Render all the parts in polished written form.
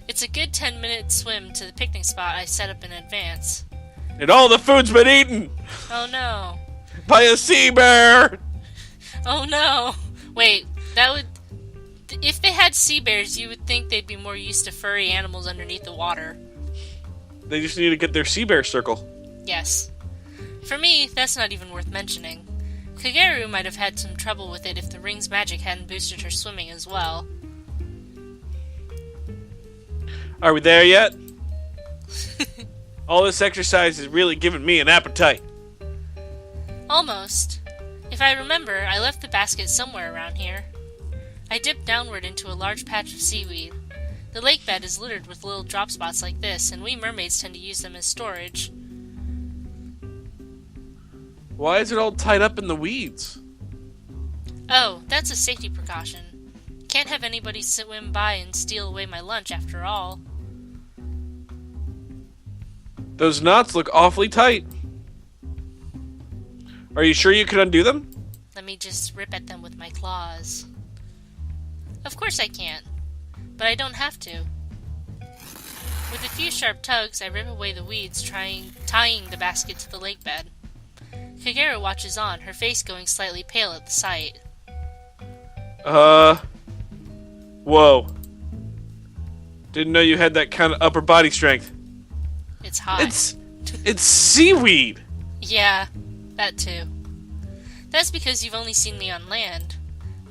It's a good 10-minute swim to the picnic spot I set up in advance. And all the food's been eaten Oh no. by a sea bear! Oh no. Wait, that would... If they had sea bears, you would think they'd be more used to furry animals underneath the water. They just need to get their sea bear circle. Yes. For me, that's not even worth mentioning. Kageru might have had some trouble with it if the ring's magic hadn't boosted her swimming as well. Are we there yet? All this exercise is really giving me an appetite. Almost. If I remember, I left the basket somewhere around here. I dipped downward into a large patch of seaweed. The lake bed is littered with little drop spots like this, and we mermaids tend to use them as storage. Why is it all tied up in the weeds? Oh, that's a safety precaution. Can't have anybody swim by and steal away my lunch after all. Those knots look awfully tight. Are you sure you could undo them? Let me just rip at them with my claws. Of course I can, but I don't have to. With a few sharp tugs, I rip away the weeds, tying the basket to the lake bed. Kageru watches on, her face going slightly pale at the sight. Whoa. Didn't know you had that kind of upper body strength. It's hot. It's seaweed! Yeah, that too. That's because you've only seen me on land.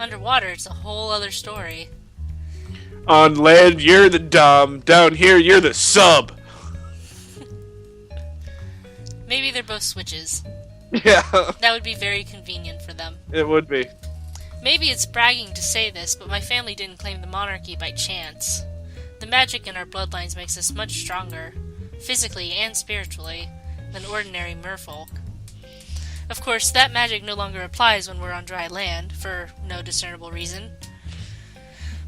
Underwater, it's a whole other story. On land, you're the dom. Down here, you're the sub. Maybe they're both switches. Yeah, That would be very convenient for them. it would be. Maybe it's bragging to say this, but my family didn't claim the monarchy by chance. The magic in our bloodlines makes us much stronger, physically and spiritually, than ordinary merfolk. Of course, that magic no longer applies when we're on dry land, for no discernible reason.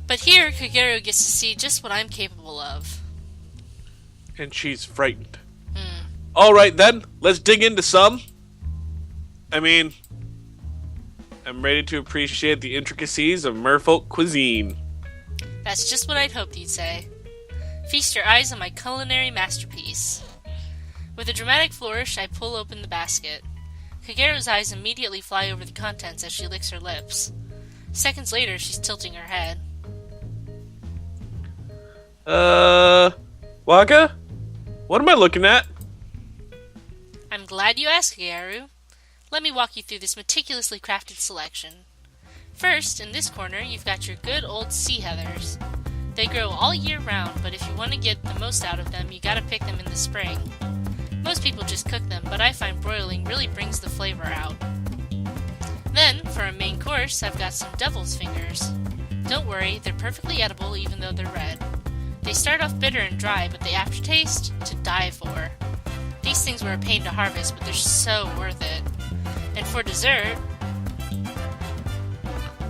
But here, Kageru gets to see just what I'm capable of. And she's frightened. Alright then, let's dig into some. I'm ready to appreciate the intricacies of merfolk cuisine. That's just what I'd hoped you'd say. Feast your eyes on my culinary masterpiece. With a dramatic flourish, I pull open the basket. Kageru's eyes immediately fly over the contents as she licks her lips. Seconds later, she's tilting her head. Waka? What am I looking at? I'm glad you asked, Kageru. Let me walk you through this meticulously crafted selection. First, in this corner, you've got your good old sea heathers. They grow all year round, but if you want to get the most out of them, you gotta pick them in the spring. Most people just cook them, but I find broiling really brings the flavor out. Then, for a main course, I've got some devil's fingers. Don't worry, they're perfectly edible even though they're red. They start off bitter and dry, but the aftertaste, to die for. These things were a pain to harvest, but they're so worth it. And for dessert...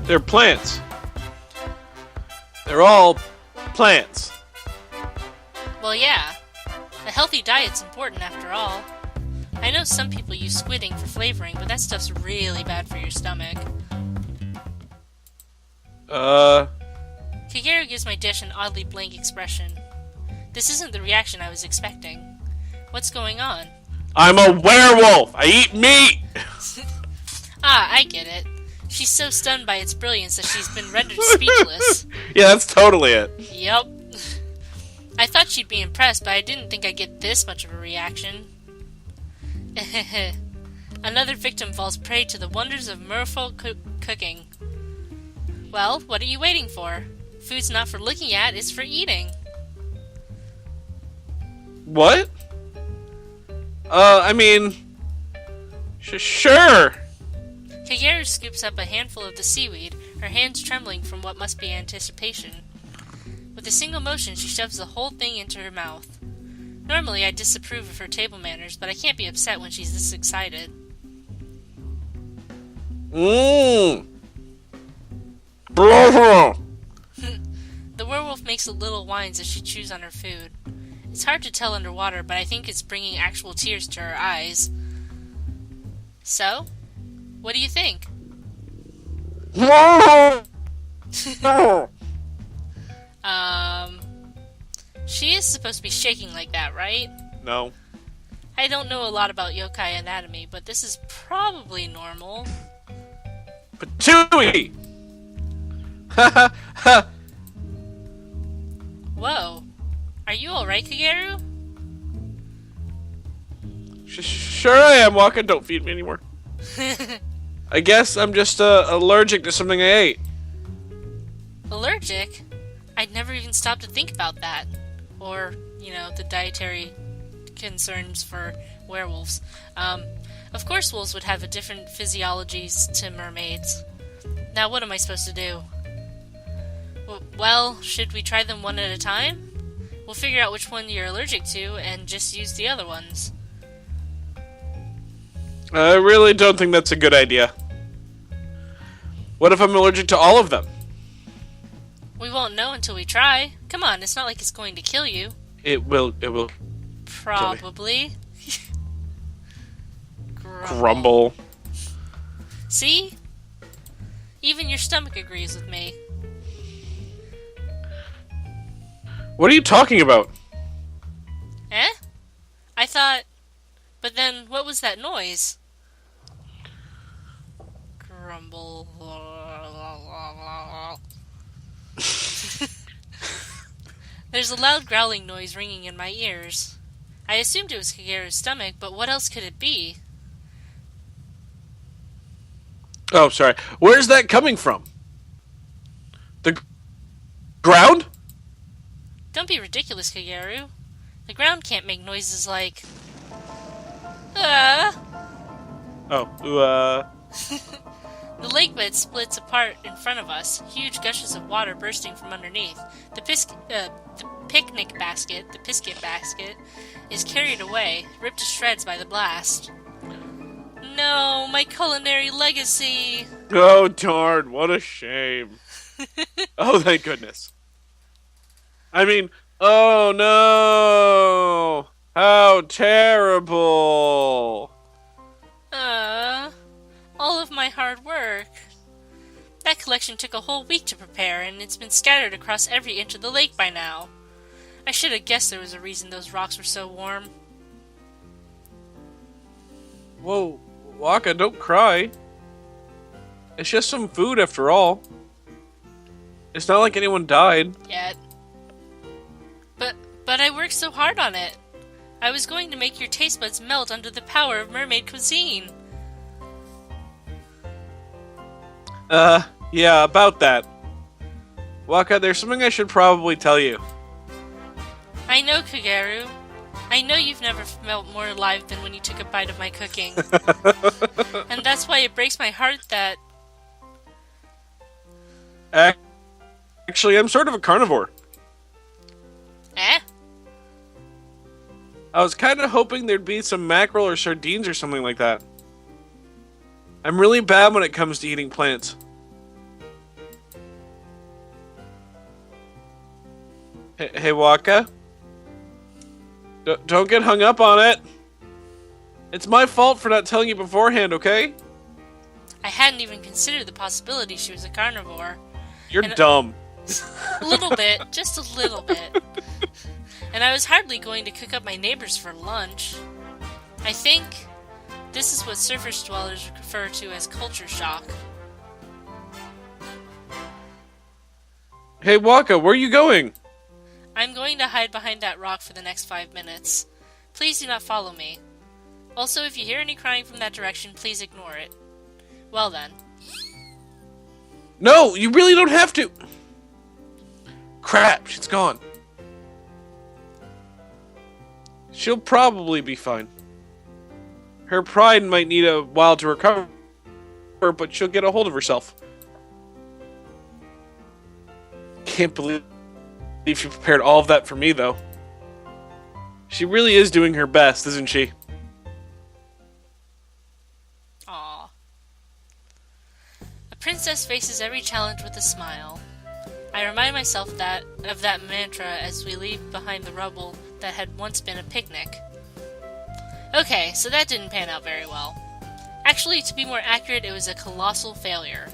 They're plants. They're all plants. Well, yeah. A healthy diet's important after all. I know some people use squid ink for flavoring, but that stuff's really bad for your stomach. Kageru gives my dish an oddly blank expression. This isn't the reaction I was expecting. What's going on? I'm a werewolf! I eat meat! Ah, I get it. She's so stunned by its brilliance that she's been rendered speechless. Yeah, that's totally it. Yup. I thought she'd be impressed, but I didn't think I'd get this much of a reaction. Another victim falls prey to the wonders of merfolk cooking. Well, what are you waiting for? Food's not for looking at, it's for eating. What? Sure. Kageru scoops up a handful of the seaweed, her hands trembling from what must be anticipation. With a single motion, she shoves the whole thing into her mouth. Normally, I disapprove of her table manners, but I can't be upset when she's this excited. Mmm. The werewolf makes little whines as she chews on her food. It's hard to tell underwater, but I think it's bringing actual tears to her eyes. So, what do you think? She is supposed to be shaking like that, right? No. I don't know a lot about yokai anatomy, but this is probably normal. Patooey! Ha ha ha! Whoa. Are you alright, Kageru? Sure I am, Waka. Don't feed me anymore. I guess I'm just allergic to something I ate. Allergic? I'd never even stopped to think about that. Or, the dietary concerns for werewolves. Of course wolves would have a different physiologies to mermaids. Now what am I supposed to do? Well, should we try them one at a time? We'll figure out which one you're allergic to and just use the other ones. I really don't think that's a good idea. What if I'm allergic to all of them? We won't know until we try. Come on, it's not like it's going to kill you. It will. Probably. Grumble. See? Even your stomach agrees with me. What are you talking about? Eh? I thought... But then, what was that noise? Grumble. There's a loud growling noise ringing in my ears. I assumed it was Kageru's stomach, but what else could it be? Oh, sorry. Where's that coming from? The ground? Don't be ridiculous, Kageru. The ground can't make noises like... Ah! Oh, The lake bed splits apart in front of us, huge gushes of water bursting from underneath. The biscuit basket, is carried away, ripped to shreds by the blast. No, my culinary legacy! Oh, darn, what a shame. Oh, thank goodness. I mean, oh no! How terrible! All of my hard work. That collection took a whole week to prepare, and it's been scattered across every inch of the lake by now. I should have guessed there was a reason those rocks were so warm. Whoa, Waka, don't cry. It's just some food after all. It's not like anyone died. Yet. But I worked so hard on it. I was going to make your taste buds melt under the power of mermaid cuisine. Yeah, about that. Waka, there's something I should probably tell you. I know, Kageru. I know you've never felt more alive than when you took a bite of my cooking. And that's why it breaks my heart that... Actually, I'm sort of a carnivore. Eh? I was kind of hoping there'd be some mackerel or sardines or something like that. I'm really bad when it comes to eating plants. Hey, Waka? Don't get hung up on it. It's my fault for not telling you beforehand, okay? I hadn't even considered the possibility she was a carnivore. You're dumb. A little bit. Just a little bit. And I was hardly going to cook up my neighbors for lunch. I think this is what surface dwellers refer to as culture shock. Hey, Waka, where are you going? I'm going to hide behind that rock for the next 5 minutes. Please do not follow me. Also, if you hear any crying from that direction, please ignore it. Well then. No, you really don't have to. Crap, she's gone. She'll probably be fine. Her pride might need a while to recover, but she'll get a hold of herself. Can't believe she prepared all of that for me, though. She really is doing her best, isn't she? Aww. A princess faces every challenge with a smile. I remind myself of that mantra as we leave behind the rubble that had once been a picnic. Okay, so that didn't pan out very well. Actually, to be more accurate, it was a colossal failure.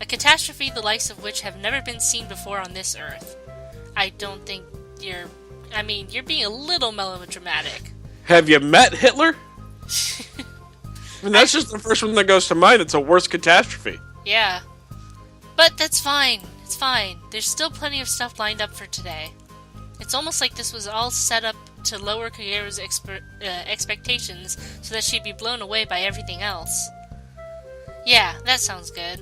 A catastrophe the likes of which have never been seen before on this earth. I don't think you're I mean, you're being a little melodramatic. Have you met Hitler? I mean, that's just the first one that goes to mind. It's a worse catastrophe. Yeah. But that's fine. It's fine. There's still plenty of stuff lined up for today. It's almost like this was all set up to lower Kageru's expectations so that she'd be blown away by everything else. Yeah, that sounds good.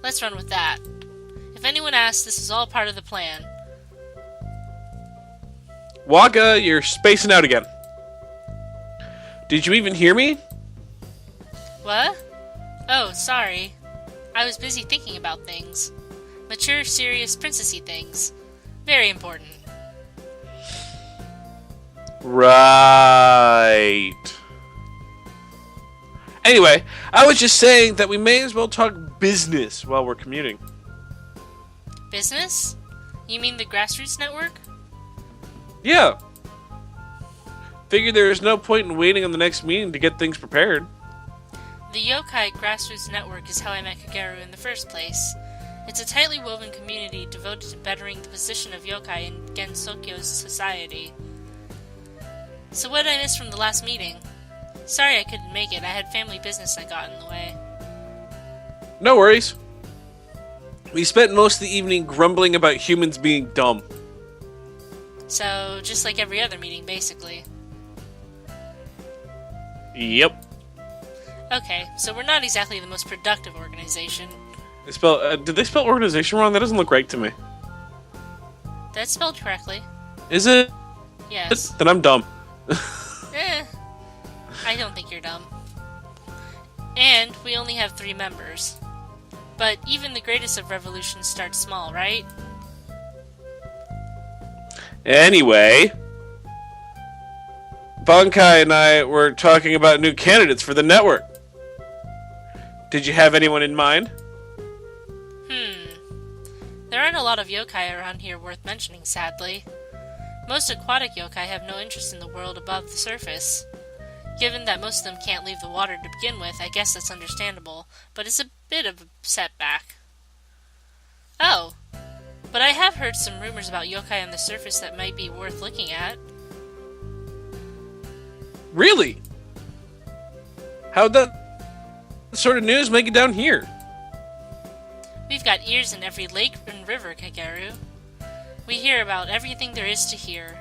Let's run with that. If anyone asks, this is all part of the plan. Waka, you're spacing out again. Did you even hear me? What? Oh, sorry. I was busy thinking about things. Mature, serious, princessy things. Very important. Right. Anyway, I was just saying that we may as well talk business while we're commuting. Business? You mean the grassroots network? Yeah. Figured there is no point in waiting on the next meeting to get things prepared. The Yokai Grassroots Network is how I met Kageru in the first place. It's a tightly woven community devoted to bettering the position of yokai in Gensokyo's society. So what did I miss from the last meeting? Sorry I couldn't make it. I had family business that got in the way. No worries. We spent most of the evening grumbling about humans being dumb. So, just like every other meeting, basically. Yep. Okay, so we're not exactly the most productive organization. Did they spell organization wrong? That doesn't look right to me. That's spelled correctly. Is it? Yes. Then I'm dumb. I don't think you're dumb. And we only have 3 members. But even the greatest of revolutions starts small, right? Anyway, Bankai and I were talking about new candidates for the network. Did you have anyone in mind? There aren't a lot of yokai around here worth mentioning, sadly. Most aquatic yokai have no interest in the world above the surface. Given that most of them can't leave the water to begin with, I guess that's understandable, but it's a bit of a setback. Oh, but I have heard some rumors about yokai on the surface that might be worth looking at. Really? How'd that sort of news make it down here? We've got ears in every lake and river, Kageru. We hear about everything there is to hear.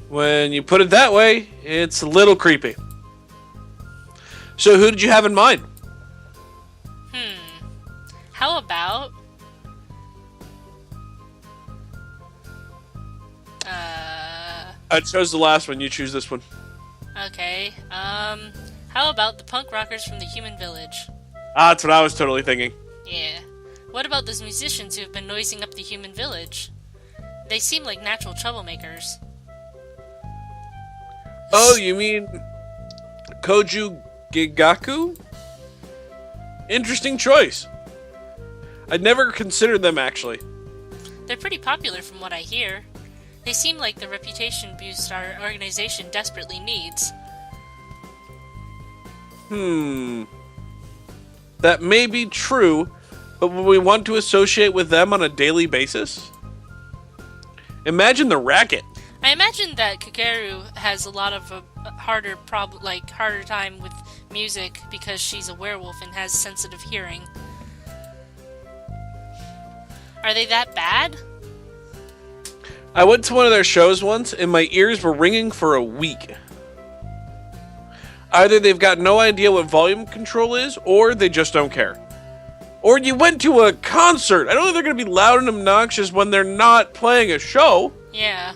When you put it that way, it's a little creepy. So who did you have in mind? How about... I chose the last one. You choose this one. Okay, how about the punk rockers from the human village? That's what I was totally thinking. Yeah. What about those musicians who have been noising up the human village? They seem like natural troublemakers. Oh, you mean Koju Gigaku? Interesting choice. I'd never considered them, actually. They're pretty popular from what I hear. They seem like the reputation boost our organization desperately needs. That may be true, but would we want to associate with them on a daily basis? Imagine the racket. I imagine that Kageru has a lot of a harder time with music because she's a werewolf and has sensitive hearing. Are they that bad? I went to one of their shows once, and my ears were ringing for a week. Either they've got no idea what volume control is, or they just don't care. Or you went to a concert. I don't think they're going to be loud and obnoxious when they're not playing a show. Yeah.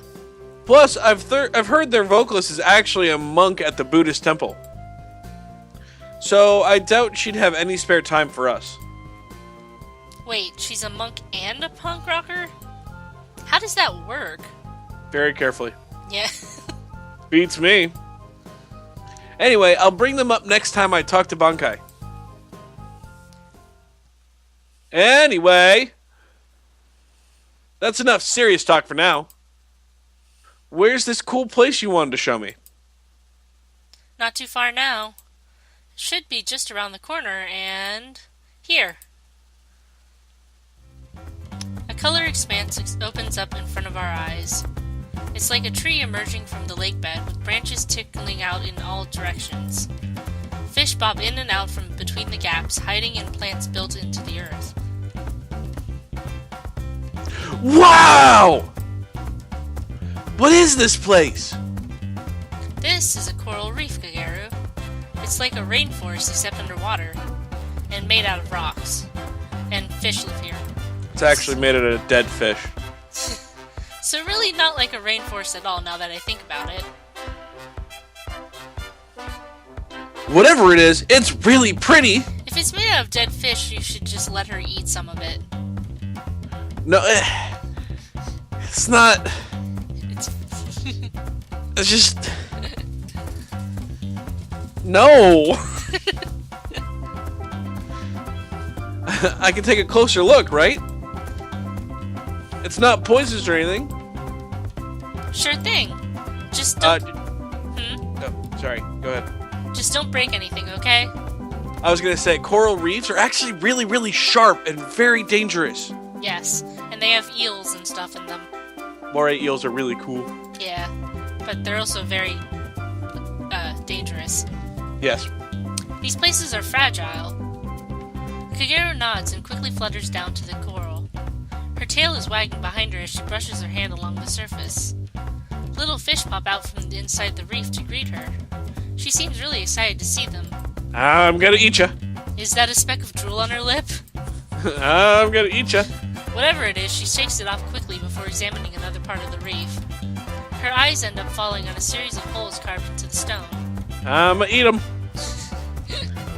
Plus, I've heard their vocalist is actually a monk at the Buddhist temple. So I doubt she'd have any spare time for us. Wait, she's a monk and a punk rocker? How does that work? Very carefully. Yeah. Beats me. Anyway, I'll bring them up next time I talk to Bankai. Anyway, that's enough serious talk for now. Where's this cool place you wanted to show me? Not too far now. Should be just around the corner and... here. A color expanse opens up in front of our eyes. It's like a tree emerging from the lake bed with branches tickling out in all directions. Fish bob in and out from between the gaps, hiding in plants built into the earth. Wow! What is this place? This is a coral reef, Kagaru. It's like a rainforest except underwater, and made out of rocks. And fish live here. It's actually made out of dead fish. So really not like a rainforest at all now that I think about it. Whatever it is, it's really pretty. If it's made out of dead fish, you should just let her eat some of it. No, it's not. It's It's just. No! I can take a closer look, right? It's not poisonous or anything. Sure thing. Just don't... Oh, sorry, go ahead. Just don't break anything, okay? I was gonna say, coral reefs are actually really, really sharp and very dangerous. Yes, and they have eels and stuff in them. Moray eels are really cool. Yeah, but they're also very, dangerous. Yes. These places are fragile. Kagero nods and quickly flutters down to the coral. Her tail is wagging behind her as she brushes her hand along the surface. Little fish pop out from inside the reef to greet her. She seems really excited to see them. I'm gonna eat ya. Is that a speck of drool on her lip? I'm gonna eat ya. Whatever it is, she shakes it off quickly before examining another part of the reef. Her eyes end up falling on a series of holes carved into the stone. I'ma eat 'em.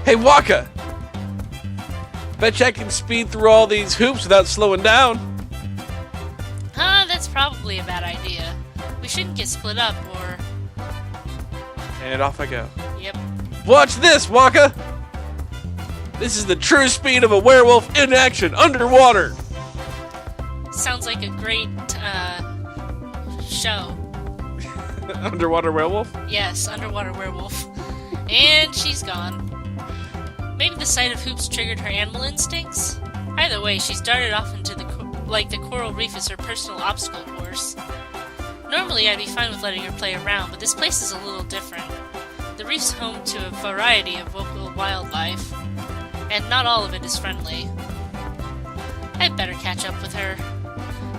Hey, Waka! Betcha I can speed through all these hoops without slowing down. That's probably a bad idea. We shouldn't get split up, or... And off I go. Yep. Watch this, Waka! This is the true speed of a werewolf in action, underwater! Sounds like a great, show. Underwater werewolf? Yes, underwater werewolf. And she's gone. Maybe the sight of hoops triggered her animal instincts? Either way, she's darted off into the coral reef is her personal obstacle course. Normally, I'd be fine with letting her play around, but this place is a little different. The reef's home to a variety of local wildlife, and not all of it is friendly. I'd better catch up with her.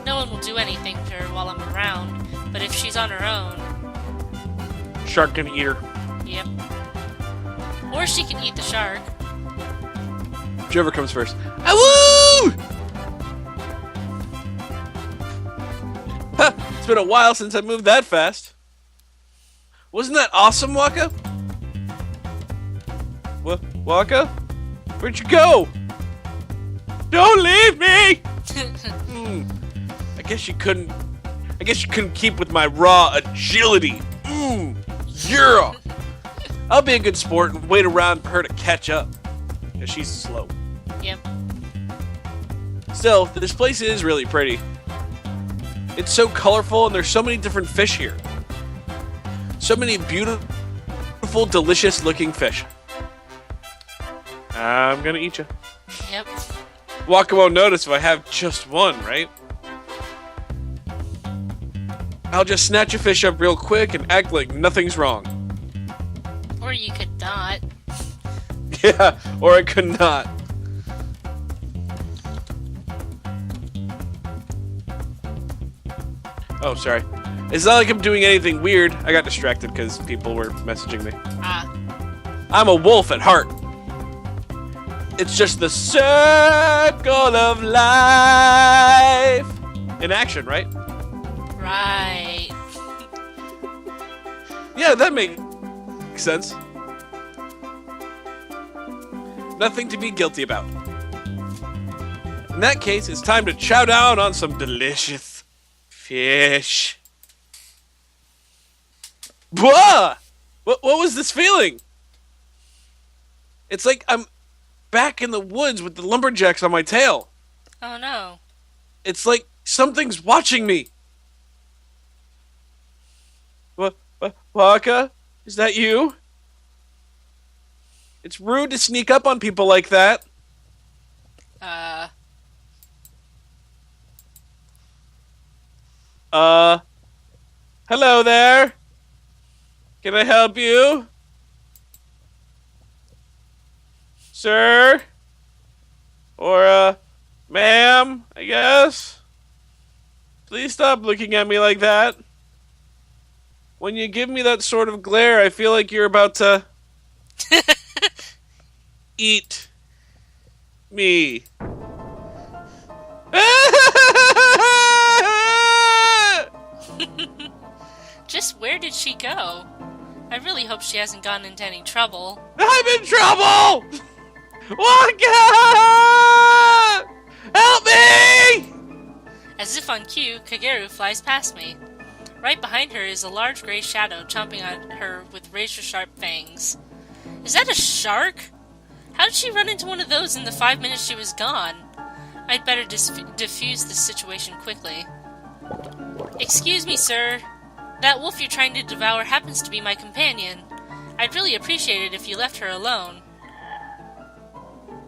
No one will do anything to her while I'm around, but if she's on her own... Shark can eat her. Yep. Or she can eat the shark. Whichever comes first. Awoo! Ha! It's been a while since I moved that fast. Wasn't that awesome, Waka? Waka? Where'd you go? Don't leave me! I guess you couldn't keep with my raw agility. Yeah! I'll be a good sport and wait around for her to catch up. Because she's slow. Yep. Still, this place is really pretty. It's so colorful and there's so many different fish here. So many beautiful, delicious looking fish. I'm gonna eat you. Yep. Waka won't notice if I have just one, right? I'll just snatch a fish up real quick and act like nothing's wrong. Or you could not. Yeah, or I could not. Oh, sorry. It's not like I'm doing anything weird. I got distracted because people were messaging me. I'm a wolf at heart. It's just the circle of life. In action, right? Right. Yeah, that makes sense. Nothing to be guilty about. In that case, it's time to chow down on some delicious fish. Whoa! What was this feeling? It's like I'm back in the woods with the lumberjacks on my tail. Oh no. It's like something's watching me. Waka? Is that you? It's rude to sneak up on people like that. Hello there. Can I help you? Sir? Or, ma'am, I guess? Please stop looking at me like that. When you give me that sort of glare, I feel like you're about to eat me. Just where did she go? I really hope she hasn't gotten into any trouble. I'm in trouble! Wonka! Help me! As if on cue, Kageru flies past me. Right behind her is a large gray shadow chomping at her with razor-sharp fangs. Is that a shark? How did she run into one of those in the 5 minutes she was gone? I'd better diffuse this situation quickly. Excuse me, sir. That wolf you're trying to devour happens to be my companion. I'd really appreciate it if you left her alone.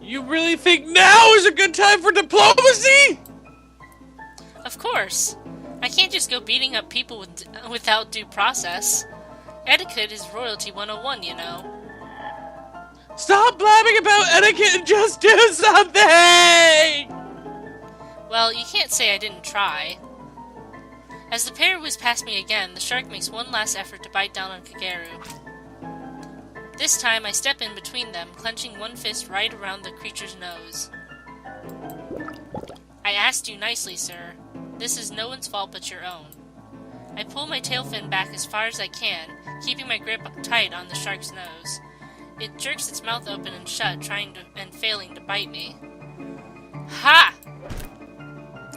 You really think now is a good time for diplomacy? Of course. I can't just go beating up people without due process. Etiquette is royalty 101, you know. Stop blabbing about etiquette and just do something! Well, you can't say I didn't try. As the pair whiz past me again, the shark makes one last effort to bite down on Kageru. This time, I step in between them, clenching one fist right around the creature's nose. I asked you nicely, sir. This is no one's fault but your own. I pull my tail fin back as far as I can, keeping my grip tight on the shark's nose. It jerks its mouth open and shut, trying to and failing to bite me. Ha!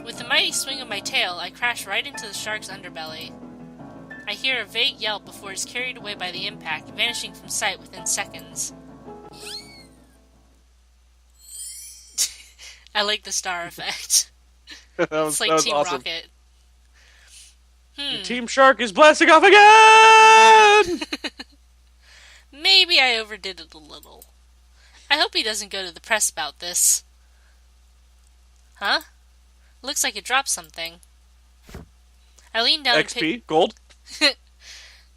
With a mighty swing of my tail, I crash right into the shark's underbelly. I hear a vague yelp before it's carried away by the impact, vanishing from sight within seconds. I like the star effect. It's like Team awesome. Rocket. Team Shark is blasting off again! Maybe I overdid it a little. I hope he doesn't go to the press about this. Huh? Looks like it dropped something. I lean down XP? and pick Gold?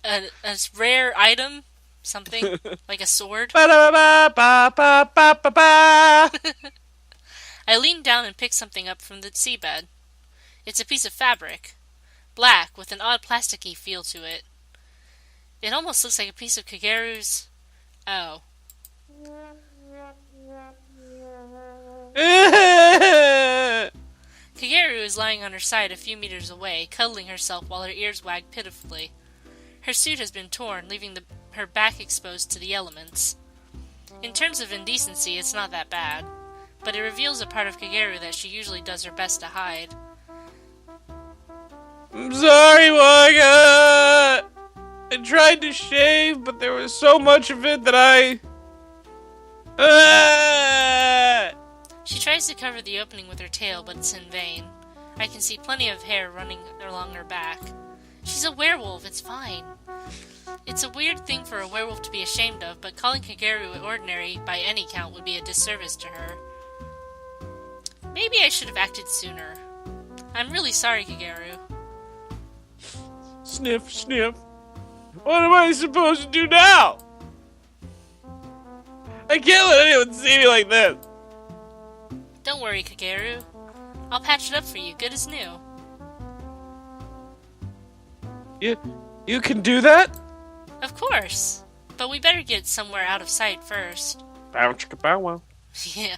a rare item, something like a sword. I lean down and pick something up from the seabed. It's a piece of fabric, black with an odd plasticky feel to it. It almost looks like a piece of Kageru's. Oh. Kageru is lying on her side a few meters away, cuddling herself while her ears wag pitifully. Her suit has been torn, leaving her back exposed to the elements. In terms of indecency, it's not that bad, but it reveals a part of Kageru that she usually does her best to hide. I'm sorry, Waka! I tried to shave, but there was so much of it that I... She tries to cover the opening with her tail, but it's in vain. I can see plenty of hair running along her back. She's a werewolf, it's fine. It's a weird thing for a werewolf to be ashamed of, but calling Kageru ordinary by any count would be a disservice to her. Maybe I should have acted sooner. I'm really sorry, Kageru. Sniff, sniff. What am I supposed to do now? I can't let anyone see me like this. Don't worry, Kageru. I'll patch it up for you, good as new. You can do that? Of course. But we better get somewhere out of sight first. Bow chicka bow wow. Yeah.